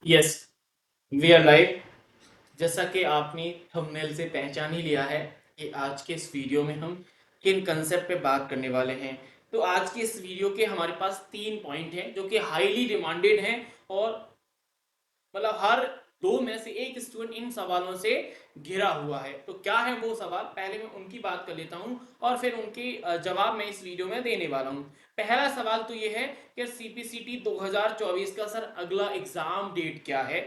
Yes, we are live. जैसा कि आपने थंबनेल से पहचान ही लिया है कि आज के इस वीडियो में हम किन कंसेप्ट पे बात करने वाले हैं। तो आज के इस वीडियो के हमारे पास 3 पॉइंट हैं जो कि हाईली डिमांडेड हैं, और मतलब हर दो में से एक स्टूडेंट इन सवालों से घिरा हुआ है। तो क्या है वो सवाल, पहले मैं उनकी बात कर लेता हूं और फिर उनके जवाब मैं इस वीडियो में देने वाला हूं। पहला सवाल तो ये है कि सीपीसीटी 2024 का सर अगला एग्जाम डेट क्या है।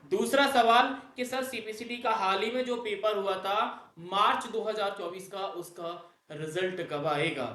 दूसरा सवाल कि सर सीपीसीटी का हाल ही में जो पेपर हुआ था मार्च 2024 का, उसका रिजल्ट कब आएगा।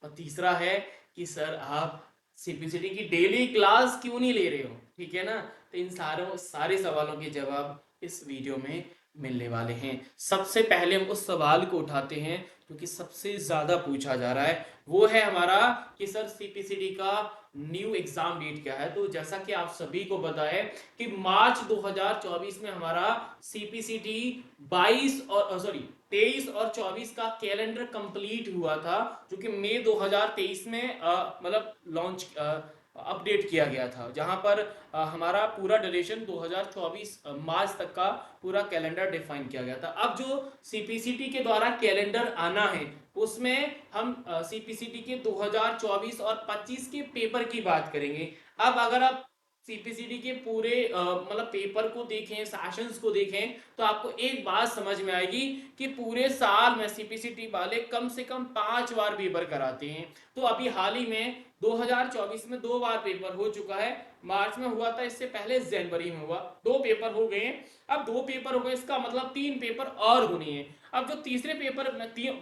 और तीसरा है कि सर आप सीपीसीटी की डेली क्लास क्यों नहीं ले रहे हो, ठीक है ना। तो इन सारे सवालों के जवाब इस वीडियो में मिलने वाले हैं। सबसे पहले हम उस सवाल को उठाते हैं जो कि सबसे ज्यादा पूछा जा रहा है, वो है हमारा कि सर सीपीसीटी का न्यू एग्जाम डेट क्या है। तो जैसा कि आप सभी को पता है कि मार्च 2024 में हमारा सीपीसीटी 22 और 23 और 24 का कैलेंडर कंप्लीट हुआ था, जो कि मई 2023 में मतलब लॉन्च अपडेट किया गया था, जहां पर हमारा पूरा ड्यूरेशन 2024 मार्च तक का पूरा कैलेंडर डिफाइन किया गया था। अब जो सीपीसीटी के द्वारा कैलेंडर आना है उसमें हम सीपीसीटी के 2024 और 25 के पेपर की बात करेंगे। अब अगर आप सीपीसीटी के पूरे मतलब पेपर को देखें, सेशंस को देखें, तो आपको एक बात समझ में आएगी कि पूरे साल में सीपीसीटी वाले कम से कम 5 बार पेपर कराते हैं। तो अभी हाल ही में 2024 में 2 बार पेपर हो चुका है। मार्च में हुआ था, इससे पहले जनवरी में हुआ। 2 पेपर हो गए हैं। अब 2 पेपर हो गए, इसका मतलब 3 पेपर और होने हैं। अब जो तीसरे पेपर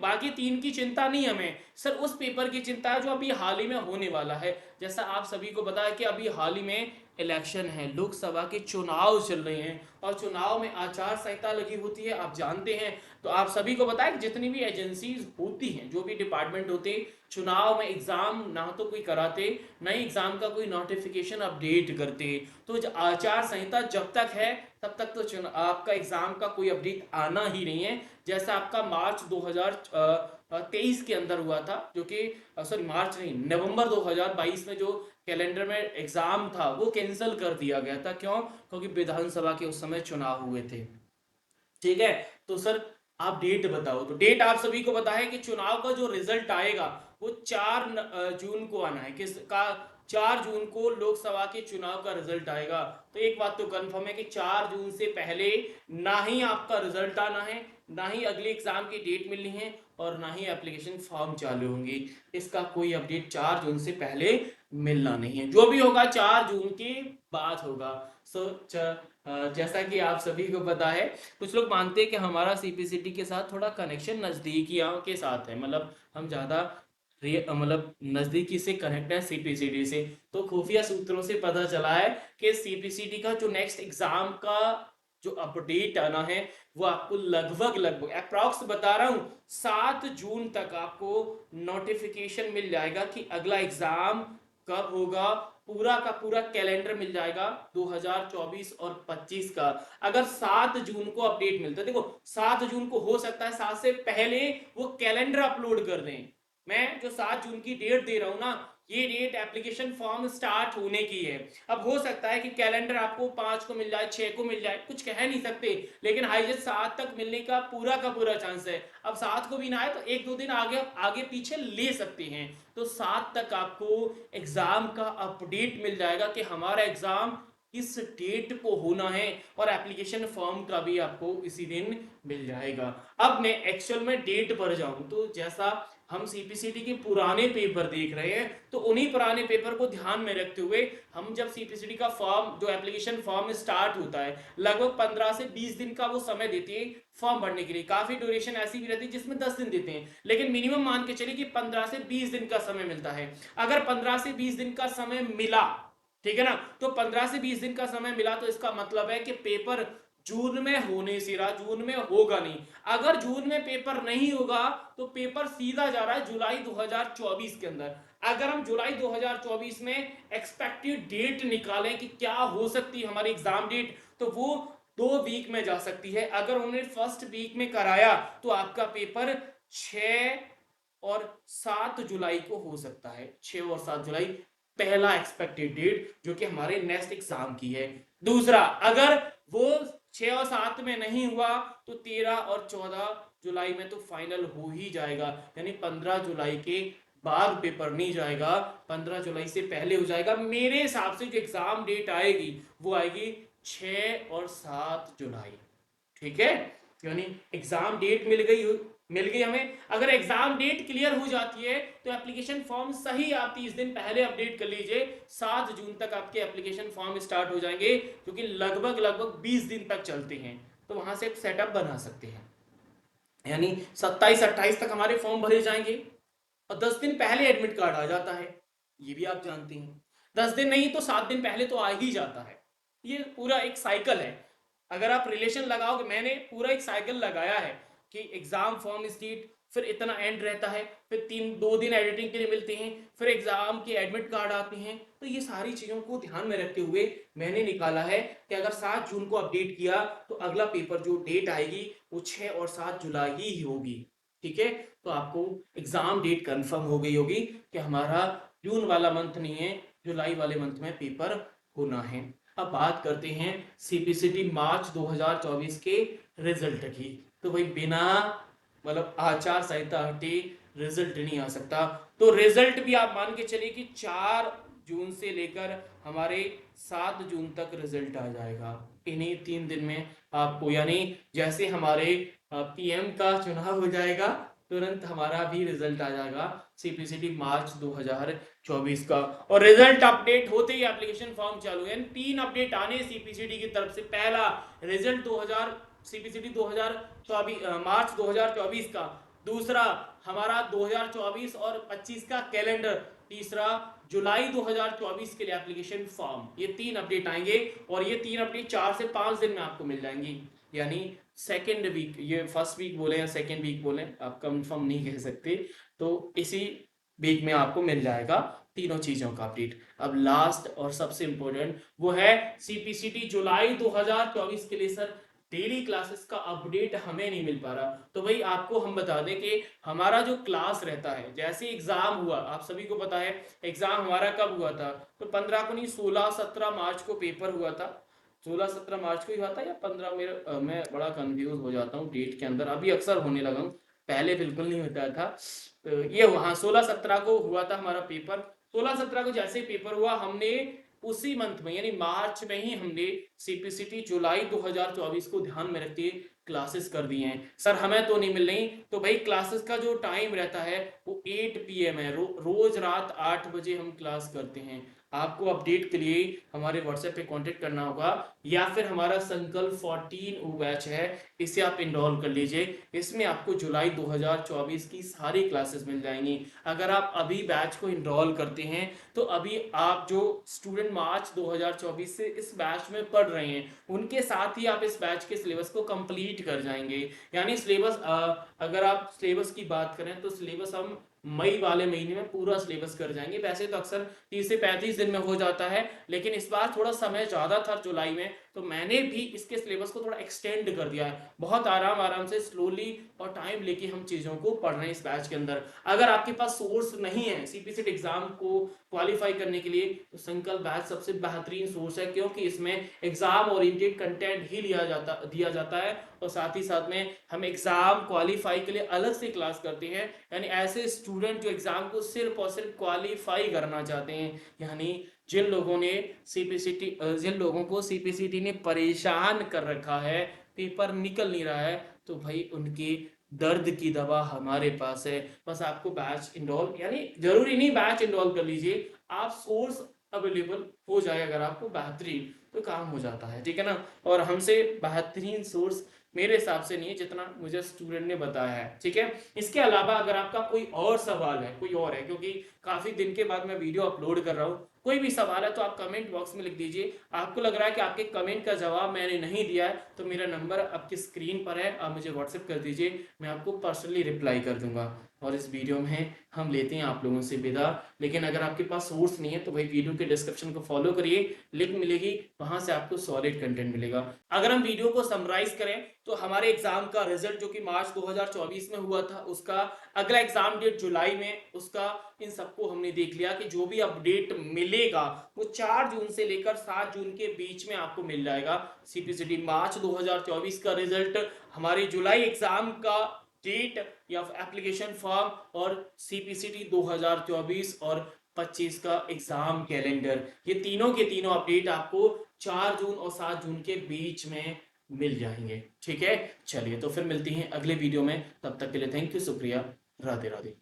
बाकी 3 की चिंता नहीं हमें, सर उस पेपर की चिंता है जो अभी हाल ही में होने वाला है। जैसा आप सभी को पता है कि अभी हाल ही में इलेक्शन है, लोकसभा के चुनाव चल रहे हैं, और चुनाव में आचार संहिता लगी होती है, आप जानते हैं। तो आप सभी को पता है कि जितनी भी एजेंसीज होती हैं, जो भी डिपार्टमेंट होते हैं, चुनाव में एग्जाम ना तो कोई कराते, ना ही एग्जाम का कोई नोटिफिकेशन अपडेट करते। तो आचार संहिता जब तक है तब तक तो आपका एग्जाम का कोई अपडेट आना ही नहीं है। जैसा आपका मार्च 2023 के अंदर हुआ था, जो कि मार्च नहीं, नवंबर 2022 में जो कैलेंडर में एग्जाम था वो कैंसिल कर दिया गया था। क्यों? क्योंकि विधानसभा के उस समय चुनाव हुए थे। ठीक है। तो सर आप डेट बताओ। तो डेट आप सभी को पता है कि चुनाव का जो रिजल्ट आएगा वो 4 जून को आना है। किसका? 4 जून को लोकसभा के चुनाव का रिजल्ट आएगा। तो एक बात तो कंफर्म है कि 4 जून से पहले ना ही आपका रिजल्ट आना है, ना ही अगले एग्जाम की डेट मिलनी है, और ना ही एप्लीकेशन फॉर्म चालू होंगे। इसका कोई अपडेट 4 जून से पहले मिलना नहीं है। जो भी होगा 4 जून के बाद होगा। सो जैसा कि आप सभी को पता है, कुछ लोग मानते हैं कि हमारा सीपीसीटी के साथ थोड़ा कनेक्शन नजदीकियों के साथ है, मतलब हम ज्यादा मतलब नजदीकी से कनेक्ट है सीपीसीटी से। तो खुफिया सूत्रों से पता चला है कि सीपीसीटी का जो नेक्स्ट एग्जाम का जो अपडेट आना है वो आपको लगभग लगभग अप्रॉक्स बता रहा हूं 7 जून तक आपको नोटिफिकेशन मिल जाएगा कि अगला एग्जाम कब होगा। पूरा का पूरा कैलेंडर मिल जाएगा 2024 और 25 का। अगर 7 जून को अपडेट मिलता है, देखो 7 जून को हो सकता है 7 से पहले वो कैलेंडर अपलोड कर दें। मैं जो 7 जून की डेट दे रहा हूं ना, ये डेट एप्लीकेशन फॉर्म स्टार्ट होने की है। अब हो सकता है कि कैलेंडर आपको 5 को मिल जाए, 6 को मिल जाए, कुछ कह नहीं सकते, लेकिन हाईएस्ट 7 तक मिलने का पूरा चांस है। अब 7 को भी ना आए तो 1-2 दिन आगे आगे पीछे ले सकते हैं। तो 7 तक आपको एग्जाम का अपडेट मिल जाएगा कि हमारा एग्जाम किस डेट को होना है, और एप्लीकेशन फॉर्म का भी आपको इसी दिन मिल जाएगा। अब मैं एक्चुअल में डेट पर जाऊं, तो जैसा हम सीपीसीटी के पुराने पेपर देख रहे हैं, तो उन्हीं पुराने पेपर को ध्यान में रखते हुए हम जब सीपीसीटी का फॉर्म जो एप्लीकेशन फॉर्म स्टार्ट होता है, लगभग 15 से 20 दिन का वो समय देते हैं फॉर्म भरने के लिए। काफी ड्यूरेशन ऐसी भी रहती है जिसमें 10 दिन देते हैं, लेकिन मिनिमम मान के चलिए कि 15 से 20 दिन का समय मिलता है। अगर 15 से 20 दिन का समय मिला, ठीक है ना, तो 15 से 20 दिन का समय मिला, तो इसका मतलब है कि पेपर जून में होने से रहा, जून में होगा नहीं। अगर जून में पेपर नहीं होगा तो पेपर सीधा जा रहा है जुलाई 2024 के अंदर। अगर हम जुलाई 2024 में एक्सपेक्टेड डेट निकालें कि क्या हो सकती है हमारी एग्जाम डेट, तो वो 2 वीक में जा सकती है। अगर उन्होंने फर्स्ट वीक में कराया तो आपका पेपर 6 और 7 जुलाई को हो सकता है। 6 और 7 जुलाई पहला एक्सपेक्टेड डेट जो कि हमारे नेक्स्ट एग्जाम की है। दूसरा, अगर वो 6 और 7 में नहीं हुआ तो 13 और 14 जुलाई में तो फाइनल हो ही जाएगा, यानी 15 जुलाई के बाद पेपर नहीं जाएगा, 15 जुलाई से पहले हो जाएगा। मेरे हिसाब से जो एग्जाम डेट आएगी वो आएगी 6 और 7 जुलाई। ठीक है, यानी एग्जाम डेट मिल गई हमें। अगर एग्जाम डेट क्लियर हो जाती है तो एप्लीकेशन फॉर्म सही आप 30 दिन पहले अपडेट कर लीजिए, 7 जून तक आपके एप्लीकेशन फॉर्म स्टार्ट हो जाएंगे, क्योंकि लगभग 20 दिन तक चलते हैं, तो वहां से सेटअप बना सकते हैं। यानी 27-28 तक हमारे फॉर्म भरे जाएंगे और 10 दिन पहले एडमिट कार्ड आ जाता है, ये भी आप जानते हैं। 10 दिन नहीं तो 7 दिन पहले तो आ ही जाता है। ये पूरा एक साइकिल है। अगर आप रिलेशन लगाओगे, मैंने पूरा एक साइकिल लगाया है कि एग्जाम फॉर्म स्टेट, फिर इतना एंड रहता है, फिर 2 दिन एडिटिंग के लिए मिलते हैं, फिर एग्जाम के एडमिट कार्ड आते हैं। तो ये सारी चीजों को ध्यान में रखते हुए मैंने निकाला है कि अगर 7 जून को अपडेट किया तो अगला पेपर जो डेट आएगी वो 6 और 7 जुलाई ही होगी। ठीक है, तो आपको एग्जाम डेट कंफर्म हो गई होगी कि हमारा जून वाला मंथ नहीं है, जुलाई वाले मंथ में पेपर होना है। अब बात करते हैं सीपीसीटी मार्च 2024 के रिजल्ट की। तो भाई बिना मतलब आचार संहिता हटे रिजल्ट नहीं आ सकता। तो रिजल्ट भी आप मान के चलिए कि 4 जून से लेकर हमारे 7 जून तक रिजल्ट आ जाएगा। इन्हीं 3 दिन में आपको, यानी जैसे हमारे पीएम का चुनाव हो जाएगा तुरंत हमारा भी रिजल्ट आ जाएगा सीपीसीटी मार्च 2024 का। और रिजल्ट अपडेट होते ही एप्लीकेशन फॉर्म चालू है। 3 अपडेट आने सीपीसीटी की तरफ से। पहला, रिजल्ट 2000 सीपीसीटी 2024 मार्च 2024 का। दूसरा, हमारा 2024 और 25 का कैलेंडर। तीसरा, जुलाई 2024 के लिए एप्लीकेशन फॉर्म। ये 3 अपडेट आएंगे और ये 3 अपडेट 4 से 5 दिन में आपको मिल जाएंगी। यानी सेकेंड वीक, ये फर्स्ट वीक बोले या सेकेंड वीक बोले, आप कंफर्म नहीं कह सकते, तो इसी वीक में आपको मिल जाएगा तीनों चीजों का अपडेट। अब लास्ट और सबसे इंपॉर्टेंट वो है सीपीसीटी जुलाई 2024 के लिए। सर डेली क्लासेस का अपडेट हमें नहीं मिल पा रहा, तो भाई आपको हम बता दें कि हमारा जो क्लास रहता है, जैसे एग्जाम हुआ, आप सभी को पता है एग्जाम हमारा कब हुआ था, तो 15 को नहीं 16-17 मार्च को पेपर हुआ था। 16-17 मार्च को ही हुआ था या 15, मैं बड़ा कंफ्यूज हो जाता हूँ डेट के अंदर, अभी अक्सर होने लगा हूँ, पहले बिल्कुल नहीं होता था। तो ये वहाँ 16-17 को हुआ था हमारा पेपर। 16-17 को जैसे ही पेपर हुआ, हमने उसी मंथ में यानी मार्च में ही हमने सीपीसीटी जुलाई 2024 को ध्यान में रखते क्लासेस कर दी हैं। सर हमें तो नहीं मिल रही, तो भाई क्लासेस का जो टाइम रहता है वो 8 PM है। रोज रात 8 बजे हम क्लास करते हैं। आपको अपडेट के लिए हमारे व्हाट्सएप पे कांटेक्ट करना होगा, या फिर हमारा संकल्प 14 बैच है, इसे आप इनरोल कर लीजिए। इसमें आपको जुलाई 2024 की सारी क्लासेस मिल जाएंगी। अगर आप अभी बैच को इनरोल करते हैं तो अभी आप जो स्टूडेंट मार्च 2024 से इस बैच में पढ़ रहे हैं उनके साथ ही आप इस बैच के सिलेबस को कंप्लीट कर जाएंगे। यानी सिलेबस, अगर आप सिलेबस की बात करें तो सिलेबस हम मई वाले महीने में पूरा सिलेबस कर जाएंगे। वैसे तो अक्सर 30 से 35 दिन में हो जाता है, लेकिन इस बार थोड़ा समय ज़्यादा था जुलाई में, तो मैंने भी इसके सिलेबस को थोड़ा एक्सटेंड कर दिया है। बहुत आराम से स्लोली और टाइम लेके हम चीज़ों को पढ़ रहे हैं इस बैच के अंदर। अगर आपके पास सोर्स नहीं है सीपीसीटी एग्जाम को क्वालिफाई करने के लिए, तो संकल्प बैच सबसे बेहतरीन सोर्स है, क्योंकि इसमें एग्जाम ओरिएंटेड कंटेंट ही दिया जाता है और साथ ही साथ में हम एग्जाम क्वालिफाई के लिए अलग से क्लास करते हैं। यानी ऐसे स्टूडेंट जो एग्जाम को सिर्फ और सिर्फ क्वालिफाई करना चाहते हैं, यानी जिन लोगों को सीपीसीटी ने परेशान कर रखा है, पेपर निकल नहीं रहा है, तो भाई उनके दर्द की दवा हमारे पास है। बस आपको बैच इनरोल, यानी जरूरी नहीं बैच इनरोल कर लीजिए, आप सोर्स अवेलेबल हो जाए अगर आपको बेहतरीन, तो काम हो जाता है। ठीक है ना, और हमसे बेहतरीन सोर्स मेरे हिसाब से नहीं है जितना मुझे स्टूडेंट ने बताया है। ठीक है, इसके अलावा अगर आपका कोई और सवाल है, कोई और है, क्योंकि काफी दिन के बाद मैं वीडियो अपलोड कर रहा हूँ, कोई भी सवाल है तो आप कमेंट बॉक्स में लिख दीजिए। आपको लग रहा है कि आपके कमेंट का जवाब मैंने नहीं दिया है, तो मेरा नंबर आपकी स्क्रीन पर है, आप मुझे व्हाट्सएप कर दीजिए, मैं आपको पर्सनली रिप्लाई कर दूंगा। और इस वीडियो में हम लेते हैं आप लोगों से विदा। लेकिन अगर आपके पास सोर्स नहीं है तो भाई वीडियो के डिस्क्रिप्शन को फॉलो करिए, लिंक मिलेगी, वहां से आपको सॉलिड कंटेंट मिलेगा। अगर हम वीडियो को समराइज करें तो हमारे एग्जाम का रिजल्ट जो कि मार्च 2024 में हुआ था, उसका अगला एग्जाम डेट जुलाई में, उसका इन सबको हमने देख लिया कि जो भी अपडेट मिलेगा वो 4 जून से लेकर 7 जून के बीच में आपको मिल जाएगा। सीपीसीटी मार्च 2024 का रिजल्ट, हमारे जुलाई एग्जाम का डेट या एप्लीकेशन फॉर्म, और सीपीसीटी 2024 और 25 का एग्जाम कैलेंडर, ये तीनों के तीनों अपडेट आपको 4 जून और 7 जून के बीच में मिल जाएंगे। ठीक है, चलिए तो फिर मिलती हैं अगले वीडियो में, तब तक के लिए थैंक यू, शुक्रिया, राधे राधे।